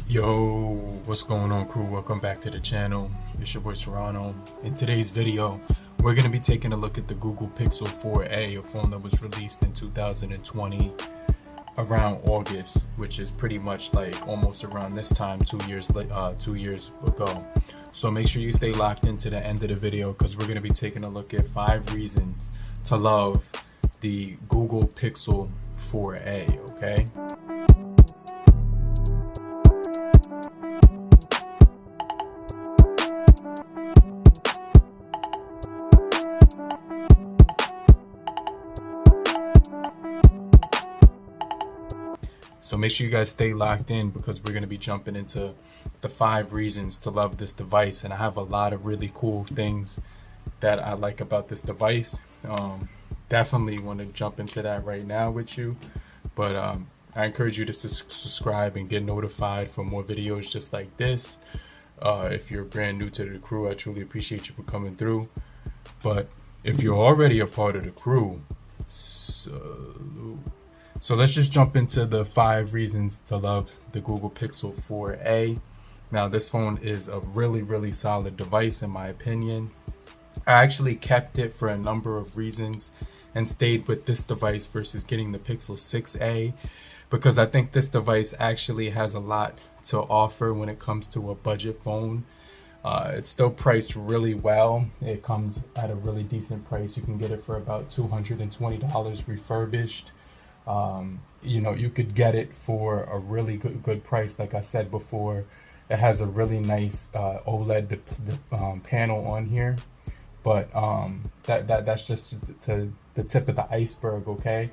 Yo, what's going on, crew? Welcome back to the channel. It's your boy Serrano. In today's video, we're going to be taking a look at the Google Pixel 4a, a phone that was released in 2020 around August, which is pretty much like almost around this time 2 years ago. So make sure you stay locked into the end of the video because we're going to be taking a look at 5 reasons to love the Google Pixel 4a, okay? So make sure you guys stay locked in because we're going to be jumping into the 5 reasons to love this device. And I have a lot of really cool things that I like about this device. Definitely want to jump into that right now with you. But I encourage you to subscribe and get notified for more videos just like this. If you're brand new to the crew, I truly appreciate you for coming through. But if you're already a part of the crew, salute. So let's just jump into the 5 reasons to love the Google Pixel 4a. Now this phone is a really solid device in my opinion. I actually kept it for a number of reasons and stayed with this device versus getting the Pixel 6a because I think this device actually has a lot to offer when it comes to a budget phone. It's still priced really well. It comes at a really decent price. You can get it for about $220 refurbished. You could get it for a really good price. Like I said before, it has a really nice OLED panel on here, but that's just to the tip of the iceberg, okay?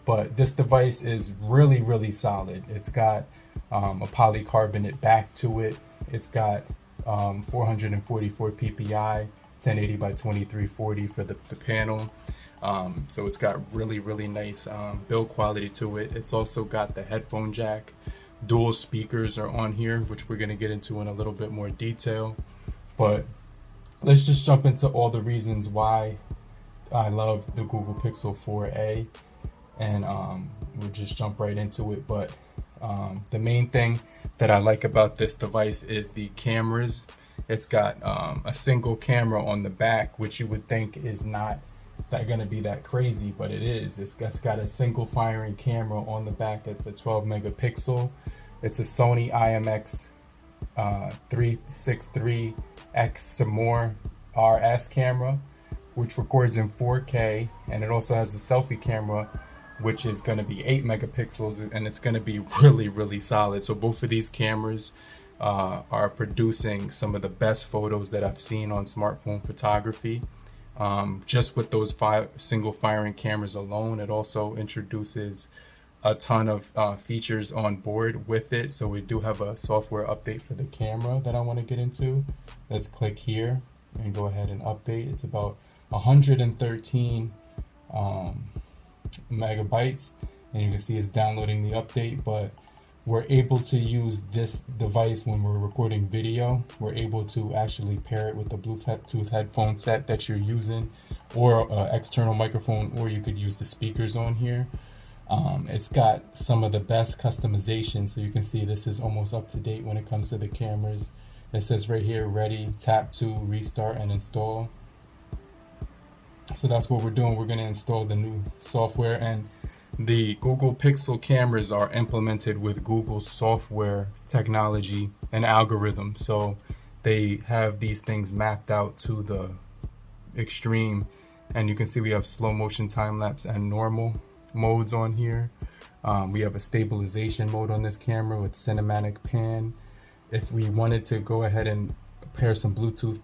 But this device is really solid. It's got a polycarbonate back to it. It's got 444 ppi, 1080 by 2340 for the panel. So it's got really nice build quality to it. It's also got the headphone jack. Dual speakers are on here, which we're going to get into in a little bit more detail. But let's just jump into all the reasons why I love the Google Pixel 4a. And we'll just jump right into it. But the main thing that I like about this device is the cameras. It's got a single camera on the back, which you would think is not gonna be that crazy, but it is. It's got a single firing camera on the back. It's a 12 megapixel. It's a Sony IMX 363X some more RS camera, which records in 4K, and it also has a selfie camera, which is going to be 8 megapixels, and it's going to be really solid. So both of these cameras are producing some of the best photos that I've seen on smartphone photography. Just with those 5 single firing cameras alone. It also introduces a ton of features on board with it. So we do have a software update for the camera that I want to get into. Let's click here and go ahead and update. It's about 113 megabytes, and you can see it's downloading the update. But we're able to use this device when we're recording video. We're able to actually pair it with the Bluetooth headphone set that you're using, or an external microphone, or you could use the speakers on here. It's got some of the best customization, so you can see this is almost up to date when it comes to the cameras. It says right here, ready, tap to restart and install. So that's what we're doing. We're going to install the new software, and the Google Pixel cameras are implemented with Google software technology and algorithms. So they have these things mapped out to the extreme, and you can see we have slow motion, time lapse, and normal modes on here. We have a stabilization mode on this camera with cinematic pan. If we wanted to go ahead and pair some Bluetooth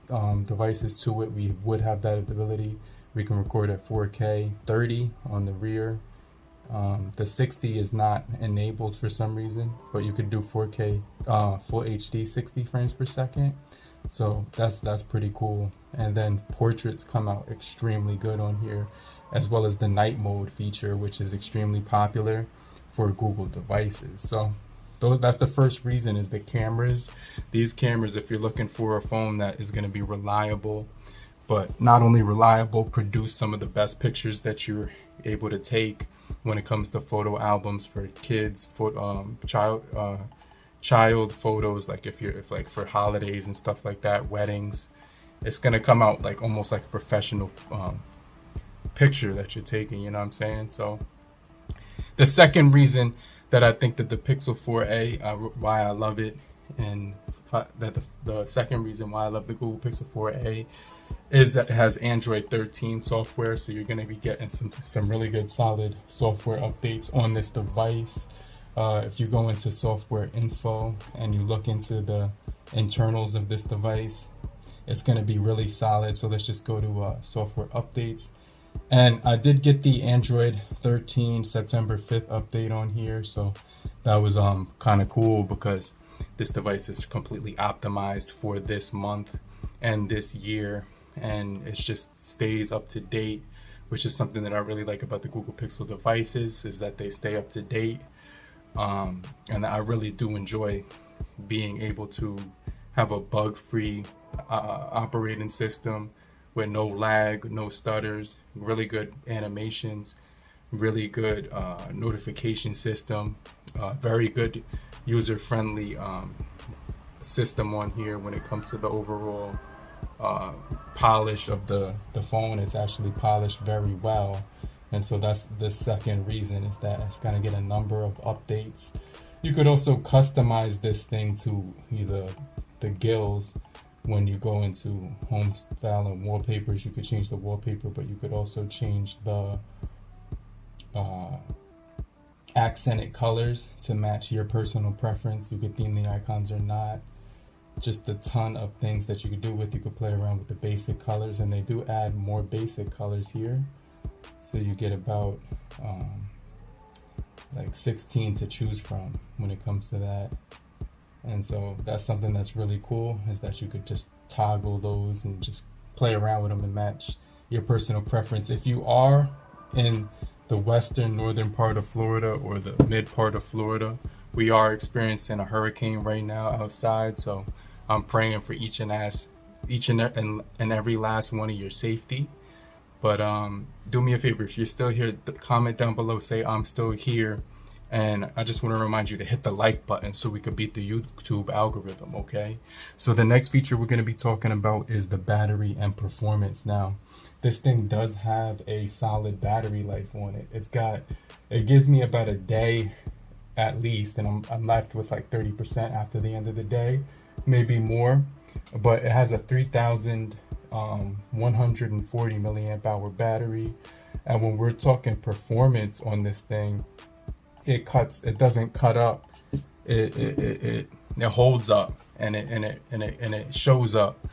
devices to it, we would have that ability. We can record at 4K 30 on the rear. The 60 is not enabled for some reason, but you could do 4K full HD 60 frames per second. So that's pretty cool. And then portraits come out extremely good on here, as well as the night mode feature, which is extremely popular for Google devices. So that's the first reason, is the cameras. These cameras, if you're looking for a phone that is going to be reliable, but not only reliable, produce some of the best pictures that you're able to take when it comes to photo albums for kids, child photos, like if like for holidays and stuff like that, weddings, it's gonna come out like almost like a professional picture that you're taking, you know what I'm saying? So the second reason that I think that the Pixel 4a, why I love it, and that the second reason why I love the Google Pixel 4a is that it has Android 13 software. So you're going to be getting some really good solid software updates on this device. If you go into software info and you look into the internals of this device, it's going to be really solid. So let's just go to software updates. And I did get the Android 13 September 5th update on here. So that was kind of cool because this device is completely optimized for this month and this year, and it just stays up to date, which is something that I really like about the Google Pixel devices, is that they stay up to date. And I really do enjoy being able to have a bug-free operating system with no lag, no stutters, really good animations, really good notification system, very good user-friendly system on here when it comes to the overall polish of the phone. It's actually polished very well. And so that's the second reason, is that it's going to get a number of updates. You could also customize this thing to either the gills. When you go into home style and wallpapers, you could change the wallpaper, but you could also change the accented colors to match your personal preference. You could theme the icons or not. Just a ton of things that you could do with. You could play around with the basic colors, and they do add more basic colors here. So you get about like 16 to choose from when it comes to that. And so that's something that's really cool, is that you could just toggle those and just play around with them and match your personal preference. If you are in the western northern part of Florida or the mid part of Florida, we are experiencing a hurricane right now outside. So I'm praying for each and every last one of your safety. But do me a favor, if you're still here, comment down below, say I'm still here. And I just want to remind you to hit the like button so we could beat the YouTube algorithm, okay? So the next feature we're going to be talking about is the battery and performance. Now, this thing does have a solid battery life on it. It gives me about a day at least, and I'm left with like 30% after the end of the day, maybe more. But it has a 3,140 milliamp hour battery. And when we're talking performance on this thing, it doesn't cut up. It holds up, and it shows up,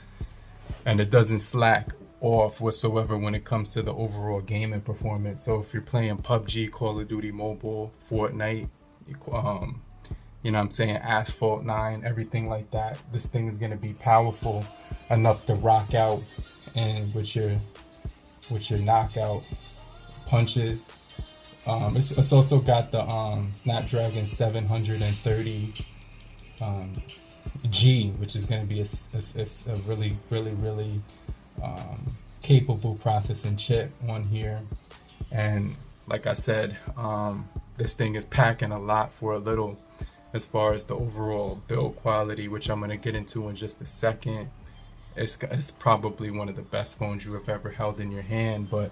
and it doesn't slack off whatsoever when it comes to the overall gaming performance. So if you're playing PUBG, Call of Duty Mobile, Fortnite, you know what I'm saying, Asphalt 9, everything like that, this thing is going to be powerful enough to rock out and with your knockout punches. It's also got the Snapdragon 730 G, which is going to be a really capable processing chip on here. And like I said, this thing is packing a lot for a little as far as the overall build quality, which I'm going to get into in just a second. It's probably one of the best phones you have ever held in your hand. But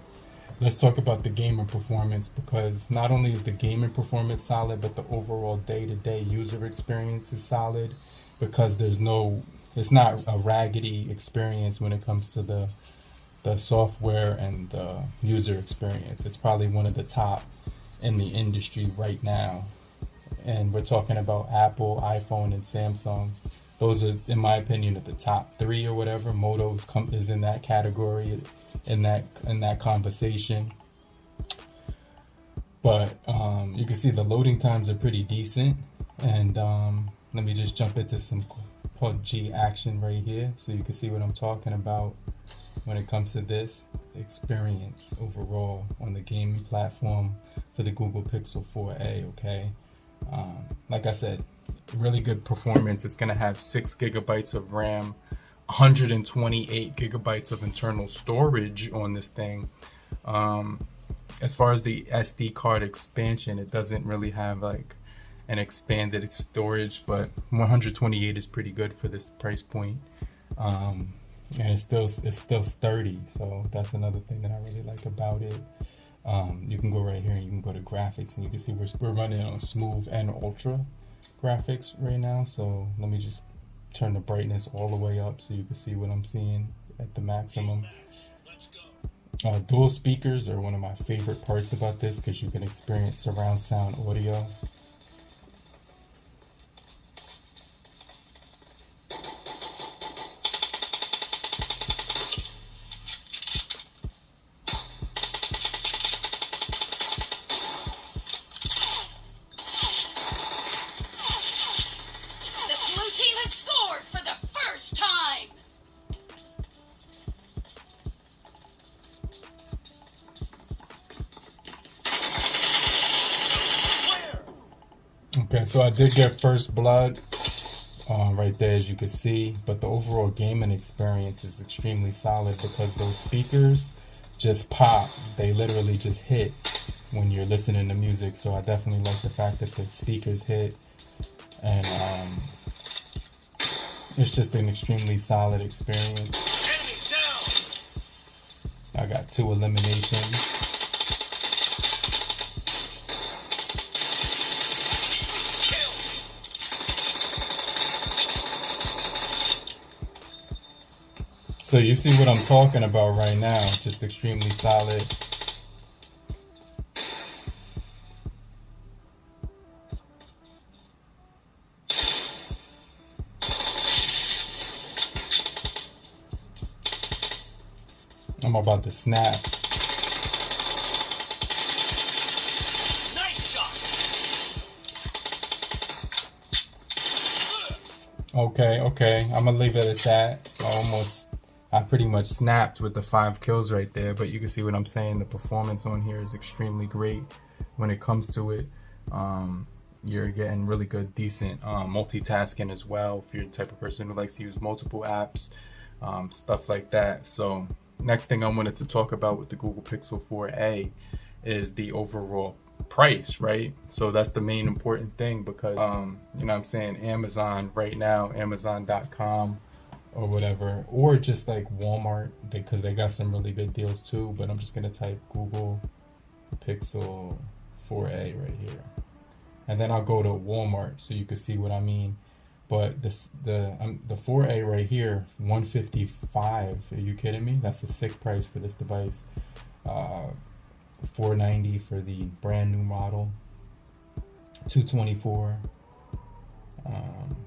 let's talk about the gaming performance, because not only is the gaming performance solid, but the overall day-to-day user experience is solid, because it's not a raggedy experience when it comes to the software and the user experience. It's probably one of the top in the industry right now. And we're talking about Apple, iPhone, and Samsung. Those are, in my opinion, at the top 3 or whatever. Moto is in that category, in that conversation. But you can see the loading times are pretty decent. And let me just jump into some PUBG action right here, so you can see what I'm talking about when it comes to this experience overall on the gaming platform for the Google Pixel 4a. Okay, like I said, really good performance. It's going to have 6 gigabytes of RAM, 128 gigabytes of internal storage on this thing. As far as the SD card expansion, it doesn't really have like and expanded its storage, but 128 is pretty good for this price point. And it's still sturdy, so that's another thing that I really like about it. You can go right here and you can go to graphics, and you can see we're running on smooth and ultra graphics right now. So let me just turn the brightness all the way up so you can see what I'm seeing at the maximum. Dual speakers are one of my favorite parts about this, because you can experience surround sound audio. Okay, so I did get first blood right there, as you can see, but the overall gaming experience is extremely solid because those speakers just pop. They literally just hit when you're listening to music. So I definitely like the fact that the speakers hit, and it's just an extremely solid experience. I got 2 eliminations. So you see what I'm talking about right now, just extremely solid. I'm about to snap. Nice shot. Okay, I'm gonna leave it at that. I pretty much snapped with the 5 kills right there, but you can see what I'm saying. The performance on here is extremely great when it comes to it. You're getting really good, decent multitasking as well if you're the type of person who likes to use multiple apps, stuff like that. So next thing I wanted to talk about with the Google Pixel 4a is the overall price, right? So that's the main important thing, because you know what I'm saying, Amazon right now, Amazon.com or whatever, or just like Walmart, because they got some really good deals too. But I'm just gonna type Google Pixel 4a right here, and then I'll go to Walmart so you can see what I mean. But the 4a right here, $155. Are you kidding me? That's a sick price for this device. $490 for the brand new model. $224.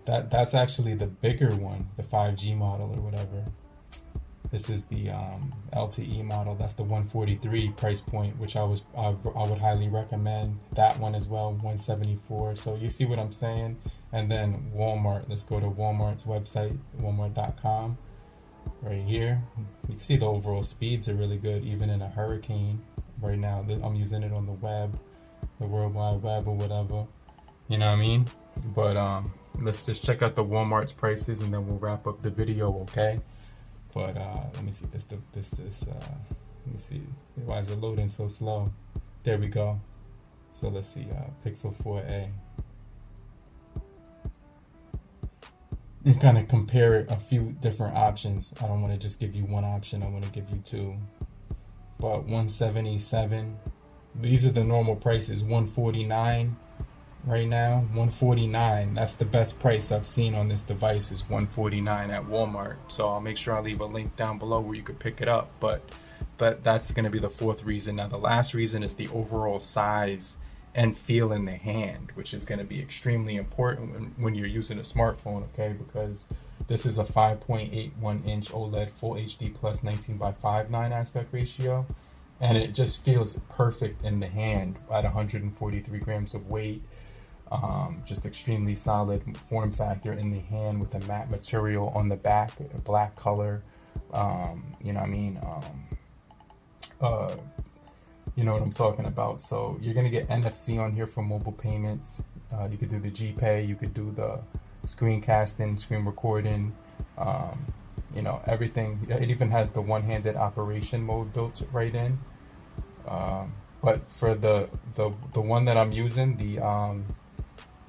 That's actually the bigger one, the 5G model or whatever. This is the LTE model. That's the 143 price point, which I would highly recommend that one as well, 174. So you see what I'm saying? And then Walmart. Let's go to Walmart's website, walmart.com. Right here, you can see the overall speeds are really good, even in a hurricane. Right now, I'm using it on the web, the World Wide Web or whatever. You know what I mean? But let's just check out the Walmart's prices, and then we'll wrap up the video, okay? But let me see let me see, why is it loading so slow? There we go. So let's see, Pixel 4a. And kind of compare a few different options. I don't want to just give you one option, I want to give you 2. But 177, these are the normal prices. 149 right now, 149. That's the best price I've seen on this device, is 149 at Walmart. So I'll make sure I leave a link down below where you could pick it up. But that's going to be the 4th reason. Now the last reason is the overall size and feel in the hand, which is going to be extremely important when you're using a smartphone, okay? Because this is a 5.81 inch OLED Full HD plus 19:5:9 aspect ratio, and it just feels perfect in the hand at 143 grams of weight. Just extremely solid form factor in the hand with a matte material on the back, a black color. You know what I mean? You know what I'm talking about. So you're gonna get NFC on here for mobile payments. You could do the GPay, you could do the screencasting, screen recording, you know, everything. It even has the one-handed operation mode built right in. But for the one that I'm using, the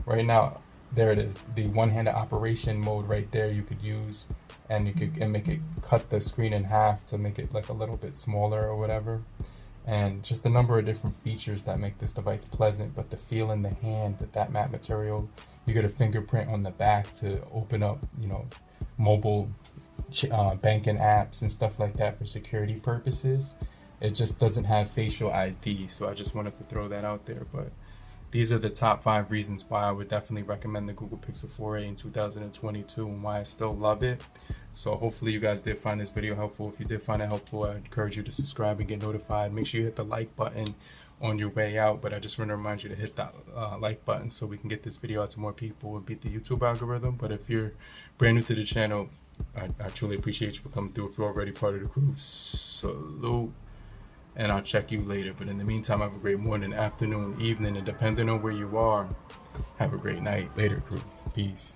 right now, there it is, the one-handed operation mode right there you could use, and you could make it cut the screen in half to make it like a little bit smaller or whatever. And just the number of different features that make this device pleasant. But the feel in the hand with that matte material, you get a fingerprint on the back to open up, you know, mobile banking apps and stuff like that for security purposes. It just doesn't have facial ID, so I just wanted to throw that out there. But these are the top 5 reasons why I would definitely recommend the Google Pixel 4a in 2022 and why I still love it. So hopefully you guys did find this video helpful. If you did find it helpful, I encourage you to subscribe and get notified. Make sure you hit the like button on your way out. But I just want to remind you to hit that like button so we can get this video out to more people and beat the YouTube algorithm. But if you're brand new to the channel, I truly appreciate you for coming through. If you're already part of the crew, salute. And I'll check you later. But in the meantime, have a great morning, afternoon, evening, and depending on where you are, have a great night. Later, crew. Peace.